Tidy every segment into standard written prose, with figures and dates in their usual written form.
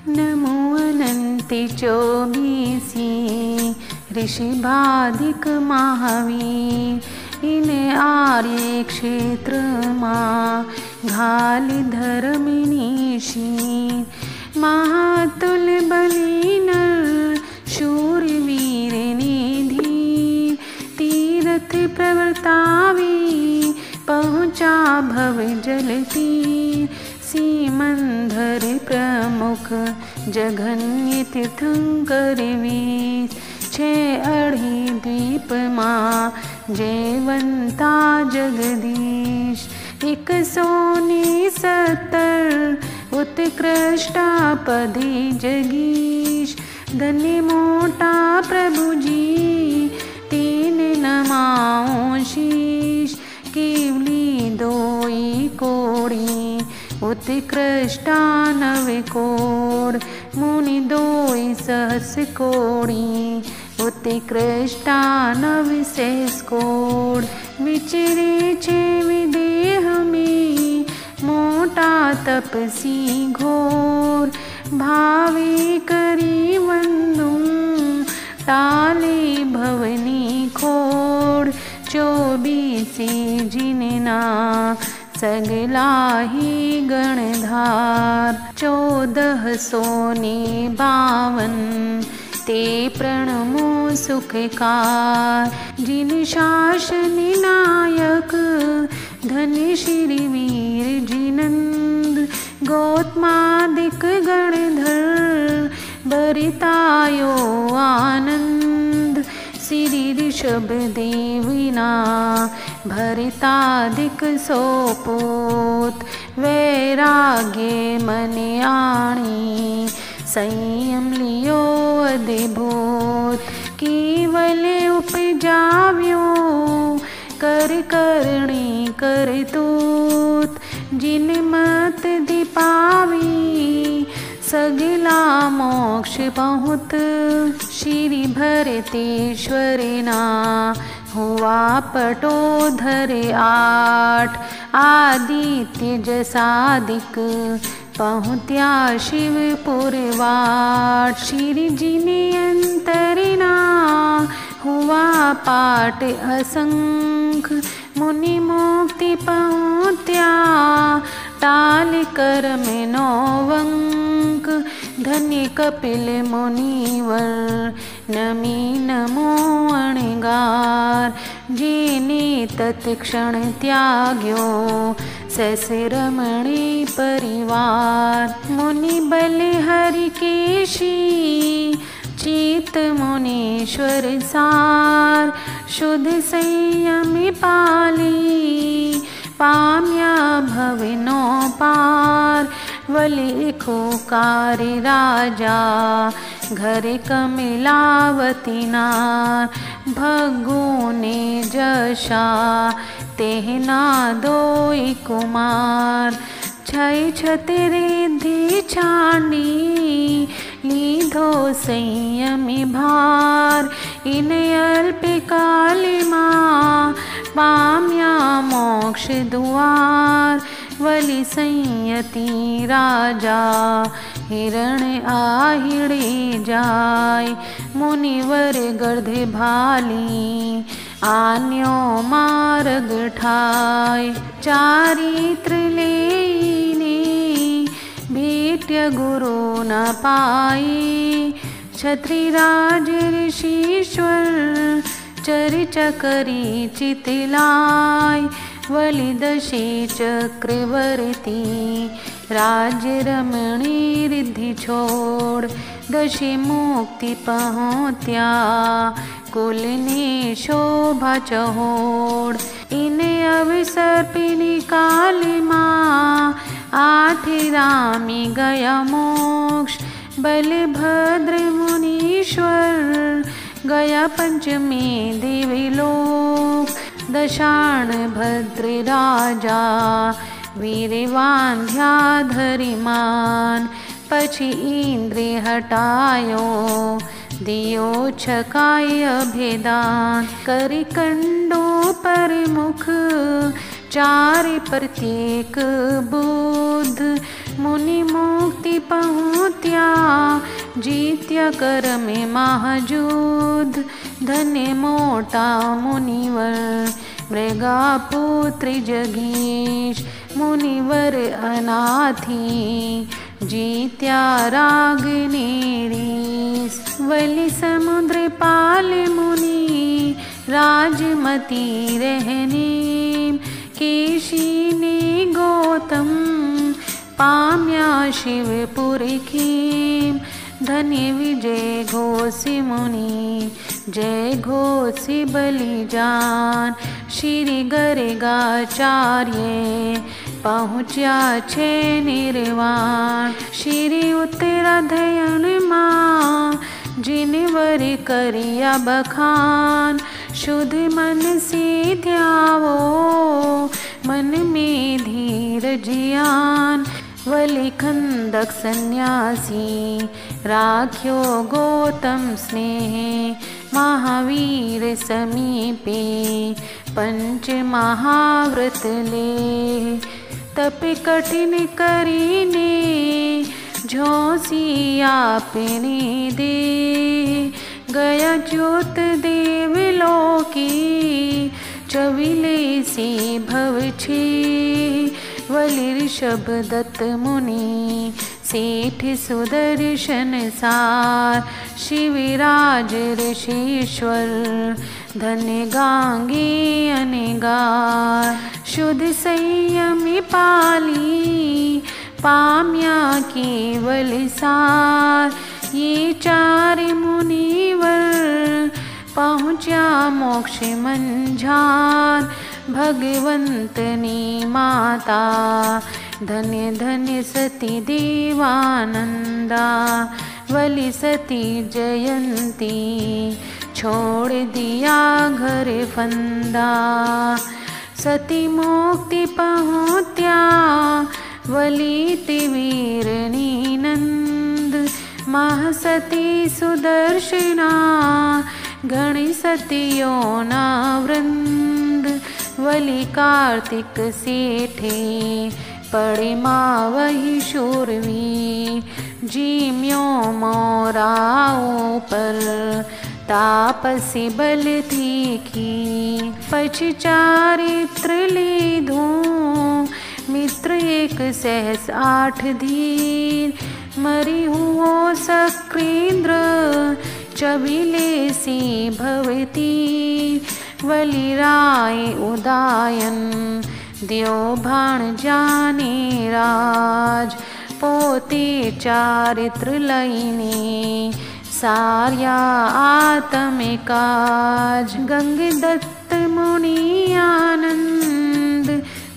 नमो अनंति चौबीसी ऋषिभादिक महावीर, इन आर्य क्षेत्र माँ घाली धर्मनीशी। महातुल बली नर शूरवीर निधि, तीर्थ प्रवर्तावी पहुँचा भव जल तीर। सीमंधर प्रमुख जघन्य तीर्थंकर वीस, 6 अढ़ी द्वीप माँ जयवंता जगदीश। 170 उत्कृष्टा पदी जगीश, धन्य मोटा प्रभु जी 3 नमाओ शीश। केवली 2 कोड़ी उत्कृष्टा 9 कोड़, मुनि 2 सहस कोड़ी उत्कृष्टा 9 सहस कोड़। विचरे 6 विदेह में मोटा तपसी घोर, भावे करी वंदू टाले भवनी खोड़। 24 जिनना सगला ही गणधार, 1452 ते प्रणमो सुखकार। जिन शासन नायक धन्य श्री वीर जिनंद, गौतमादिक गणधर बरितायो आनंद। श्री ऋषभ देविना भरितादिक सोपूत, वैराग्य मन आणी संयम लियो अद्भुत। केवल उपजाव्यो कर करणी करतूत, जिन मत दीपावी सगला मोक्ष बहुत। श्री भरतेश्वरना हुआ पटोधर 8, आदित्य जसादिक पहुँत्या शिवपुर वाट। श्री जिने अंतरना हुआ पाट असंख, मुनि मुक्ति पहुँत्या टाल कर्म 9 अंक। धन्य कपिल मुनिवर नमी नमो अणगार, जेने तत्क्षण त्याग्यो ससरमणि परिवार। मुनि बल हरिकेशी चित मुनीश्वर सार, शुद्ध संयम पाली पाम्या भवनो पार। वलिखोकार राजा घर कमलावती नार, भगो ने जशा तेहना 2 कुमार। 6 छतरिद्धि छांडी लीधो संयमी भार, इन अल्प काल माँ पाम्या मोक्ष द्वार। वली संयति राजा हिरण आहिड़े जाय, मुनिवर गर्ध भाली आन्यो मार्ग ठाय। चारित्र लेने भेट्य गुरु न पाई, क्षत्रिराज ऋषीश्वर चर्चा करी चितलाय। वली 10 चक्रवर्ती राज्य रमणी रिद्धि छोड़, 10 मुक्ति पहुँत्या कुल ने शोभा चहोड़। इन अवसर पे निकाल माँ 8 रामी गया मोक्ष। बलभद्र मुनीश्वर गया पंचमी देवलोक, दशाण भद्र राजा वीरवांध्या धरिमान। पछी इंद्र हटायो दियो छकाय अभेदान, करि कंडो पर मुख 4 प्रत्येक बुध। मुनि मुक्ति पहुँत्या जीत्या कर में महायुद्ध। धन्य मोटा मुनिवर मृगापुत्र जगीश, मुनिवर अनाथी जीत्या रागनेरीस। वलि समुद्र पाल मुनि राजमती रहने, केशी ने गौतम पाम्या शिवपुर खेम। धन्य विजय घोषि मुनि जय घोषि बलिजान, श्री गर्गाचार्य पहुँच्या छे निर्वाण। श्री उत्तराधयन माँ जिनवर करिया बखान, शुद्ध मन से ध्यावो मन में धीरज ज्ञान। वलि खंदक सन्यासी राख्यो गौतम स्नेह, महावीर समीपे पंच महाव्रत ले। तप कठिन करीने झोंसी आपने दे, गया ज्योत देव लोकी चविले से भव छे। वलि ऋषभ दत्त मुनि सेठ सुदर्शन सार, शिवराज ऋषीश्वर धन्य गांगे अनेगार। शुद्ध संयम पाली पाम्या केवल सार, ये चार मुनिवर पहुँचा मोक्ष मंझार। भगवंतनी माता धन्य धन्य सती देवानंदा, वलि सती जयंती छोड़ दिया घर फंदा। सती मुक्ति पहुँत्या वलि तिवीरनी नंद, महासती सुदर्शना गण सतियों ना वृंद। वलि कार्तिक सेठे पड़े माँ वही शूरवीर, जीम्यो मोराओं पर तापसी बल तीखी। पछ चारित्र लीधूं मित्र एक सहस 8 धीर, मरी हुओ सकृन्द्र चबिले सी भवती। वलि राय उदायन द्यो भाण जाने राज, पोते चारित्र लईने सार्या आत्मिकाज। गंग दत्त मुनि आनंद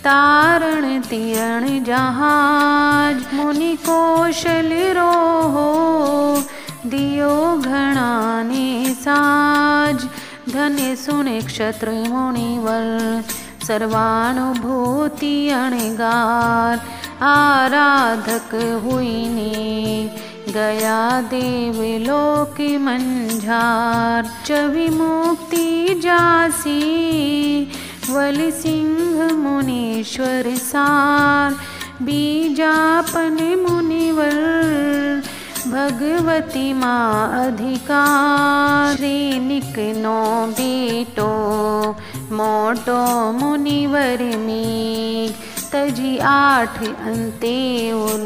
तारण तिरण जहाज, मुनि कौशल रोहो दियो घणाने साज। धन्य सुने क्षत्र मुनिवर सर्वानुभूति अणगार, आराधक हुईने गया देवलोक मंझार। चवि मुक्ति जासी वलि सिंह मुनीश्वर सार, बीजापन मुनिवर भगवती माँ अधिकार। श्रेनिक नो बेटो मोटो मुनिवर मेघ, तजी 8 अंते उर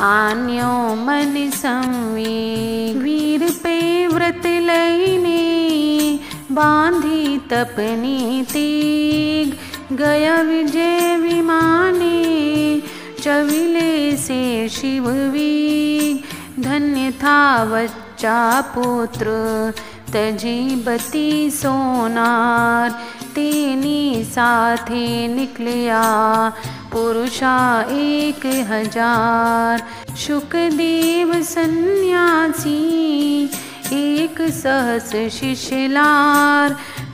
आन्यो मन संवेग। वीर पे व्रत लईने बांधी तपनी तेग, गया विजय विमाने चविले से शिववीग। धन्य था बच्चा पुत्र तजीबती सोनार, तेनी साथे निकलिया पुरुषा 1000। शुकदेव सन्यासी 1 सहस शिशलार,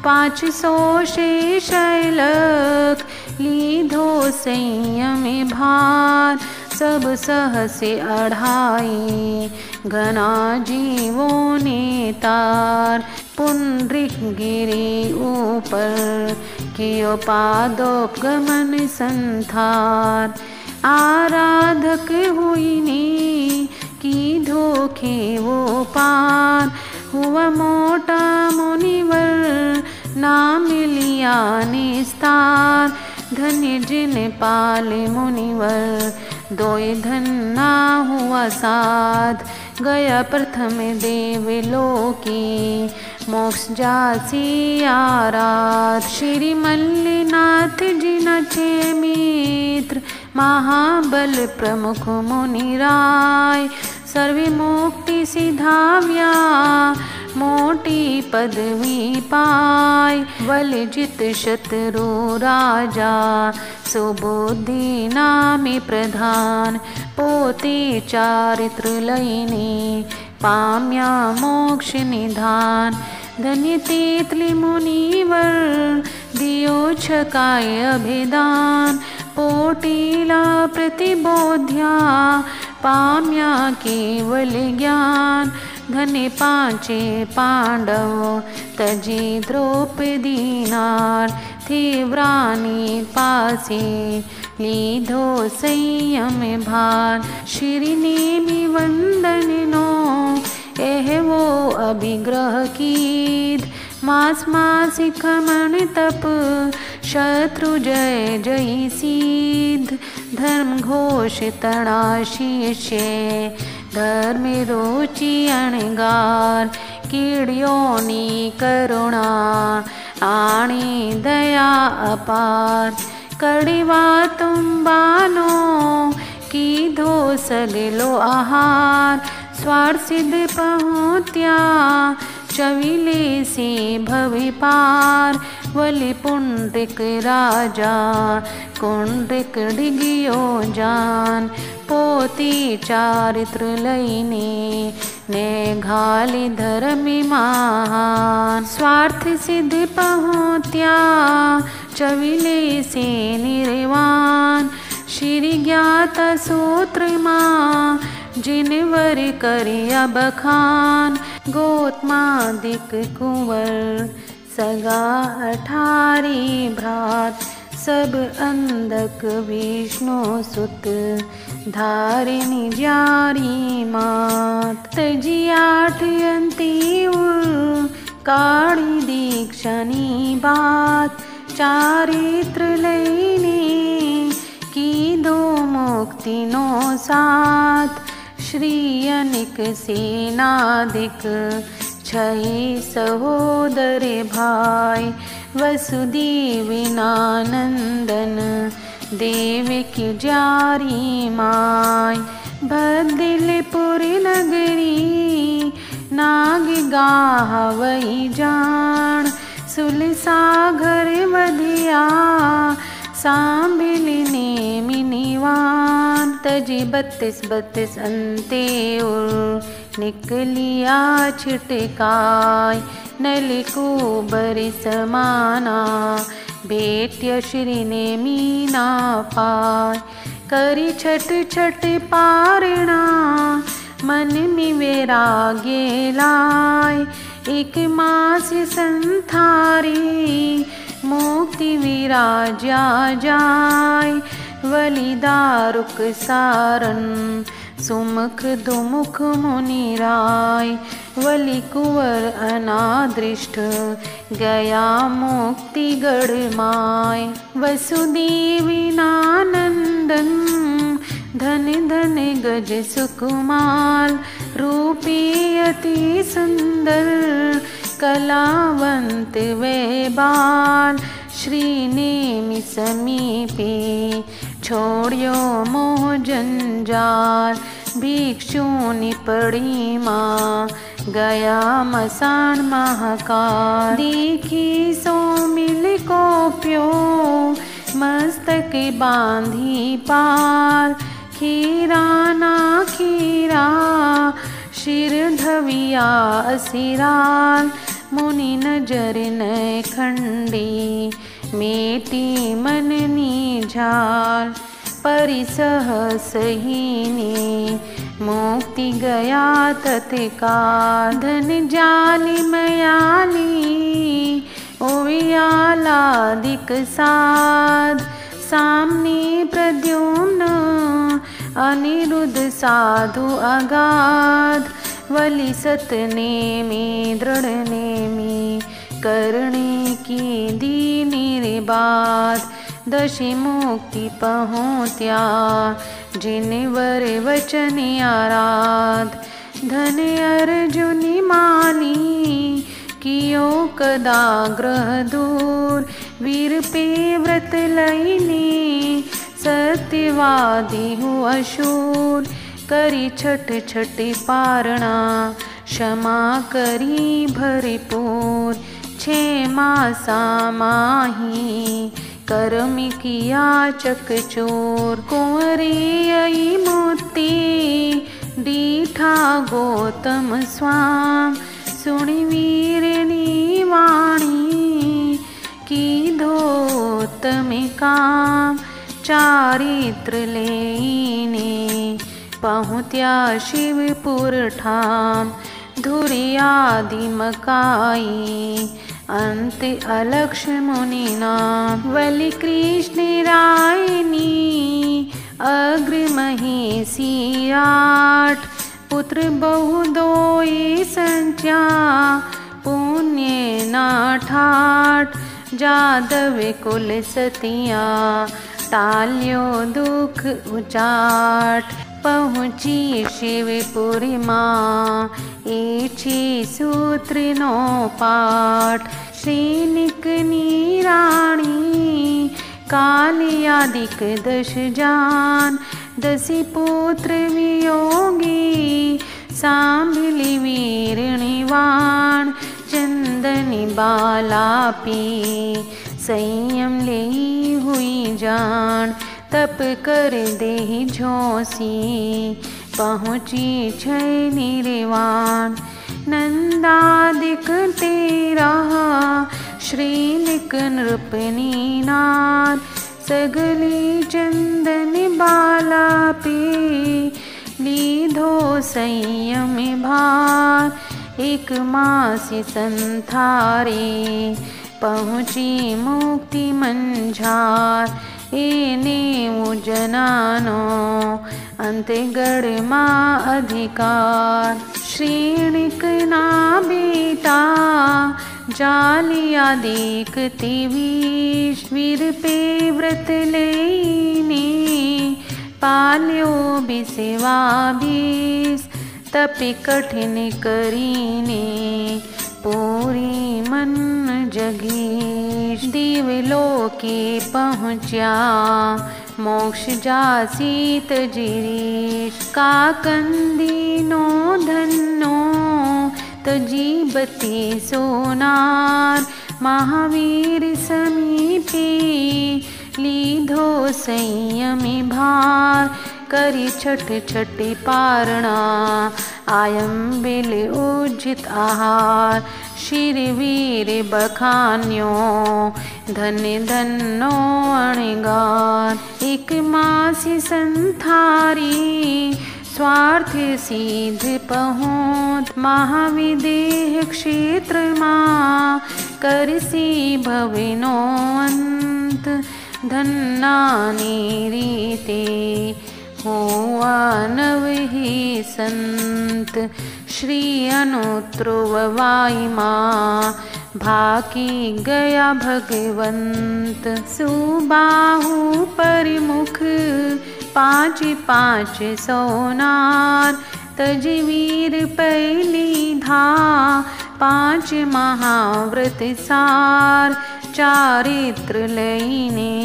500 शेषलक लीधो संयम भार। सब सहसे 2.5 घना जीवों ने तार, पुंडरीक गिरी ऊपर कियो पादोपगमन संथार। आराधक हुईने की धोखे वो पार। हुआ मोटा मुनिवर ना मिलिया निस्तार। धन्य जिन पाले मुनिवर दोय धन ना हुआ साध। गया प्रथम देवलोकी मोक्ष जासी आराध। श्री मल्लिनाथ जी नचे मित्र महाबल प्रमुख मुनिराय। सर्वे मुक्ति सिधाव्या मोटी पदवी पाय। बल जित शत्रु राजा सुबुद्धि नामी प्रधान। पोते चारित्र लयिने पाम्या मोक्ष निधान। धन्य तेतली मुनिवर दियो छकाय अभिदान। पोटीला प्रतिबोध्या पाम्या केवल ज्ञान। धन्य पांचे पांडव तजी द्रौपदी नार। थी व्रानी पासे लीधो संयम भार। श्री नेमि वंदन नो एह वो अभिग्रह कीद। मास मासिक मन तप शत्रु जय जय सिद्ध। धर्म घोष तड़ा शिष्य धर्म रुचि अणगार। कीड़ियोनी करुणा आणी दया अपार। कड़वा तुम बानो की धो सलिलो आहार। स्वार्थ सिद्ध पहुँत्या चविले से भवि पार। वलि पुंडरिक राजा कुंडरिक डिगियो जान। पोती चारित्र लयिने ने घाली धर्मि महान। स्वार्थ सिद्ध पहुँत्या चविले से निर्वाण। श्री ज्ञाता सूत्र माँ जिनवर करिया बखान। गोत्मादिक कुंवर सगा 18 भ्रात। सब अंधक विष्णु सुत धारिणी जारी मात। तजी 8 अंती काढ़ी दीक्षानी बात। चारित्र लयिने की दो मुक्ति नो साथ। श्री अनिक सेनाधिक 6 सहोदर भाई। वसुदेवनानंदन देवकी जारी माय। बदलपुर नगरी नाग गावई जान। सुलसागर वधिया सांभिलने मिनिवान। तजी 32 अंते निकलिया छिटकाय। नलिको बरि समाना भेट्य श्री ने मीना पाय। करी छट छट पारणा मन में वैराग्य लाय। 1 मास संथारी मुक्ति विराजा जाय। वली दारुक सारन सुमुख दुमुख मुनिराय। वली कुंवर अनादृष्ट गया मुक्ति गढ़ माय। वसुदेवी नानंदन धन धन गज सुकुमाल। रूपी अति सुंदर कलावंत वे बाल। श्री नेमि समीपे छोड़ियो मोह जंजाल। भिक्षुनी पड़ी माँ गया मसान महाकाल। देखी सो मिल को प्यो मस्तक बांधी पाल। खीरा ना खीरा शिर धविया असिराल। मुनि नजर न खंडी मेटी मननी झाल। परिसहस हीने मुक्ति गया तत्काल। धन जाली मयाली ओवियालादिक साध। सामने प्रद्युम्न अनिरुद्ध साधु अगाध, वली सतनेमी दृढ़ नेमी, करने की दी निर्बाध, दशि मुक्ति पहुँत्या जिन वर वचन आराध। धन अर्जुनि मानी कियो कदा ग्रह दूर, वीर पे व्रत लईने सत्यवादी हूँ अशूर। करी छठ छठी पारणा क्षमा करी भरपूर, 6 मासा माही कर्म किया चकचोर। कुंवरी आई मोती दीठा गौतम स्वाम, सुनि वीरनी वाणी की धोतम काम। चारित्र लेने पहुँत्या शिवपुर ठाम, धुरियादि मकाई अंत अलक्ष मुनि नाम। वली कृष्ण रायनी अग्र महेशी 8, पुत्र बहु दोई संख्या पुण्य ना ठाठ। जादव कुल सतिया टाल्यो दुख उचाट, पहुँची शिवपुरी माँ एछि सूत्र नो पाठ। श्रीनिकनी राणी कालियादिक 10 जान, 10 पुत्र वियोगी सांभिली वीरणिवाण। चंदनी बाला पी संयम ले हुई जान, तप कर देहि झोसी पहुँची छै निर्वाण। नंदादिक 13 श्रीनिक नृपनी नार, सगली चंदन बाला पे लीधो संयम भार। 1 मासी संथारे पहुँची मुक्ति मंझार। एने जनानो अंतगढ़ माँ अधिकार। श्रीनिक ना बेटा जालिया देखती विष, वीर पे व्रत लेने पाल्यो बिसेवा 20। तपि कठिन करीने पूरी मन जगीश। दिवलोके पहुँच्या मोक्ष जासीत जिरीश। काकंदीनो धन्नो तजीबती सोनार, महावीर समीपे लीधो संयमी भार। करी छठ छठी पारणा आयम बिल उजित आहार। शिरवीर बखान्यो धन्य धन्नो अणगार। 1 मासी संथारी स्वार्थ सिद्ध पहुँच, महाविदेह क्षेत्र माँ करसी भविनो अंत। धन्नानि रीते हुआ नवहि संत, श्री अनुत्रुववाई माँ भाकी गया भगवंत। सुबाहु परिमुख 5 सोनार, तजवीर पैली धा 5 महाव्रत सार। चारित्र लईने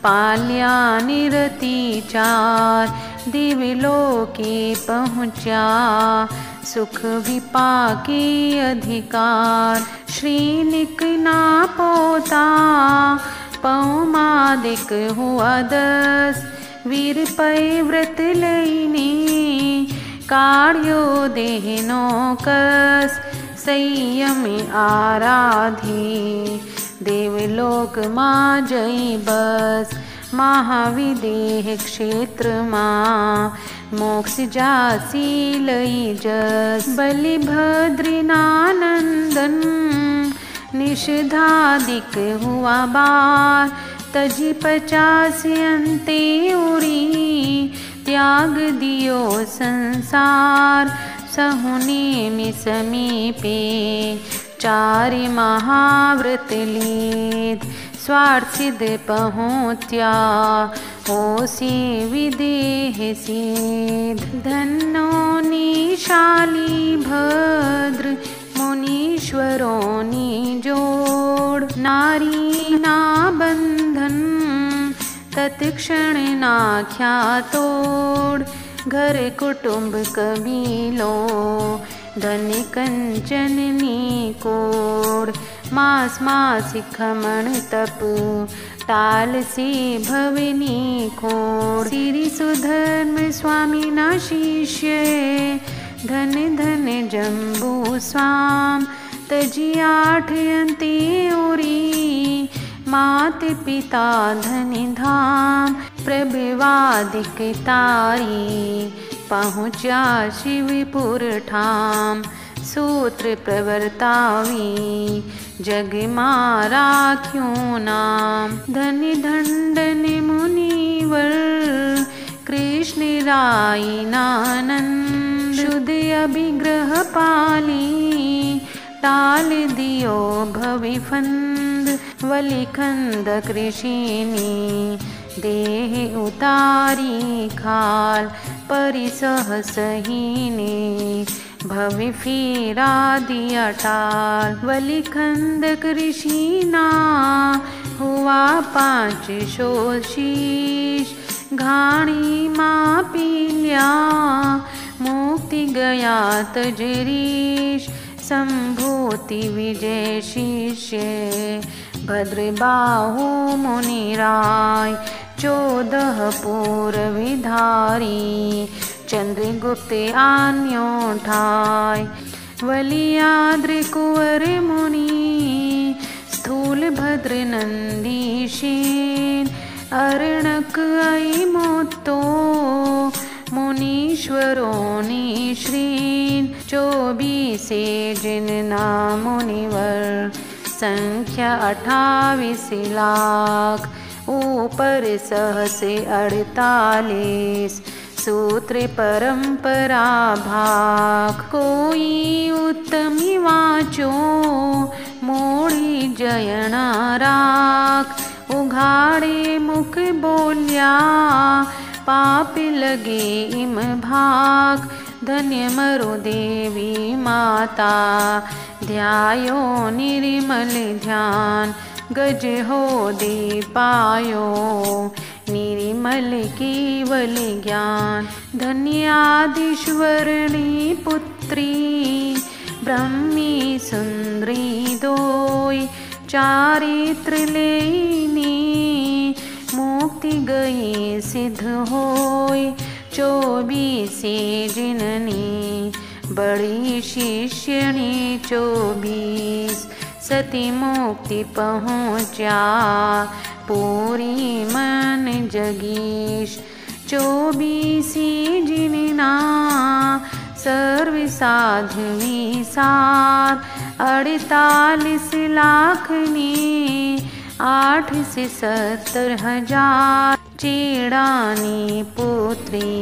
पाल्या निरति 4, दिवलोके पहुँचा सुख विपाके अधिकार। श्रीनिक ना पोता पौमादिक हुआ 10, वीर पै व्रत लईने कार्यो देहनो कस। संयम आराधी देवलोक माँ जई बस। महाविदेह क्षेत्र माँ मोक्ष जासी लई जस। बलिभद्रनानंदन निषधादिक हुआ बार, तजी 50 अंते उरी त्याग दियो संसार सहुने समीपे चारि महाव्रत लीध स्वार्थ सिद्ध पहुँच्या होसी विदेह सिद्ध धन्नो निशाली भद्र मुनीश्वरों नि जोड़ नारी ना बंधन तत्क्षण ना ख्या तोड़ घर कुटुंब कबीलो धन कंचन कोड़ मास मास खमण तप टाल से भवनी खोड़ श्री सुधर्म स्वामी ना शिष्य धन धन जम्बू स्वाम तजी 8 अंते ओरी मात पिता धन धाम प्रभवादिक तारी पहुँचा शिवपुर ठाम सूत्र प्रवर्तावी जग मारा क्यों नाम धन दंडन मुनिवर कृष्ण राय नानंद शुद्ध अभिग्रह पाली टाल दियो भविफंद वलिखंद कृषिनी देह उतारी खाल परिसह सहीने भवि फिरा दिया टाल वलिखंद कृषिना हुआ 5 शोशीष घाणी माँ पील्या मुक्ति गया तजरीश संभूति विजय शिष्य भद्रबाहु मुनिराय 14 पूर्व विधारी चंद्रगुप्त आन्यो ठाय वलियाद्र कुंवर मुनि स्थूल भद्र नंदीशीन अरणक आई मोतो मुनीश्वरों नि श्रीन 24 जिनना मुनिवर संख्या 28 लाख ऊपर सहस 48 सूत्र परंपरा भाग कोई उत्तमी वाचो मोड़ी जयना राख उघाड़े मुख बोल्या पाप लगे इम भाग धन्य मरु देवी माता ध्यायो निर्मल ध्यान गज हो दे पायो निर्मल केवल ज्ञान धन्याधीश्वरणी पुत्री ब्रह्मी सुंदरी दोई चारित्र लेनी मुक्ति गई सिद्ध होय 24 जिननी बड़ी शिष्यनी 24 सती मुक्ति पहुँचा पूरी मन जगीश 24 जिनना सर्व साध्वी सार 48 लाख ने 8 से 70 हजार चेड़ानी पुत्री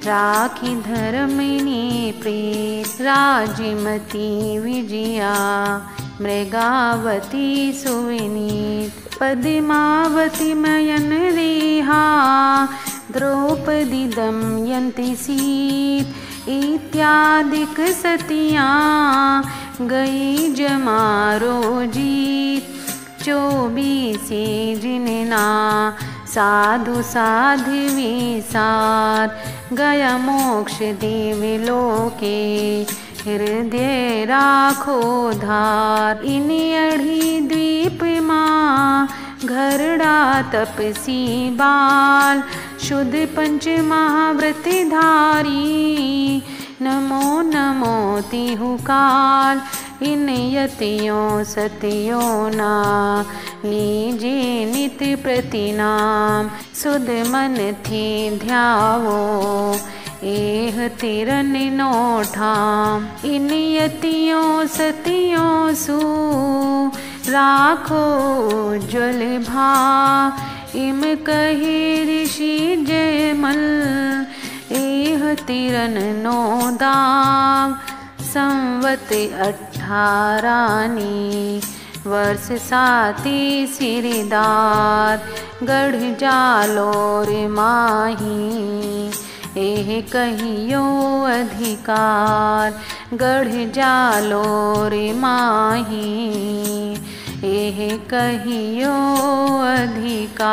राखी धर्मिनी प्रीत राजमती विजया मृगावती सुविनीत पद्मावती मयन रेहा द्रौपदी दमयंती सीत इत्यादिक सतियाँ गई जमारो जीत 24 जिनना साधु साध्वी सार गया मोक्ष देवी लोके हृदय राखो धार इन अढ़ी द्वीप माँ घरड़ा तपसी बाल शुद्ध पंच महाव्रत धारी नमो नमो तिहु काल इन यतियों सतियों ना लीजे नित्य प्रतिनाम सुध मन थी ध्यावो एह तिरन नोठाम इन यतियों सतियों सु राखो ज्वल भा इम कहे ऋषि जयमल एह तिरन नो दाम संवत 18 वर्ष 7 सिरदार गढ़ जालो रे माही एह कहियो अधिकार गढ़ जालो रे माही एह कहियो अधिकार।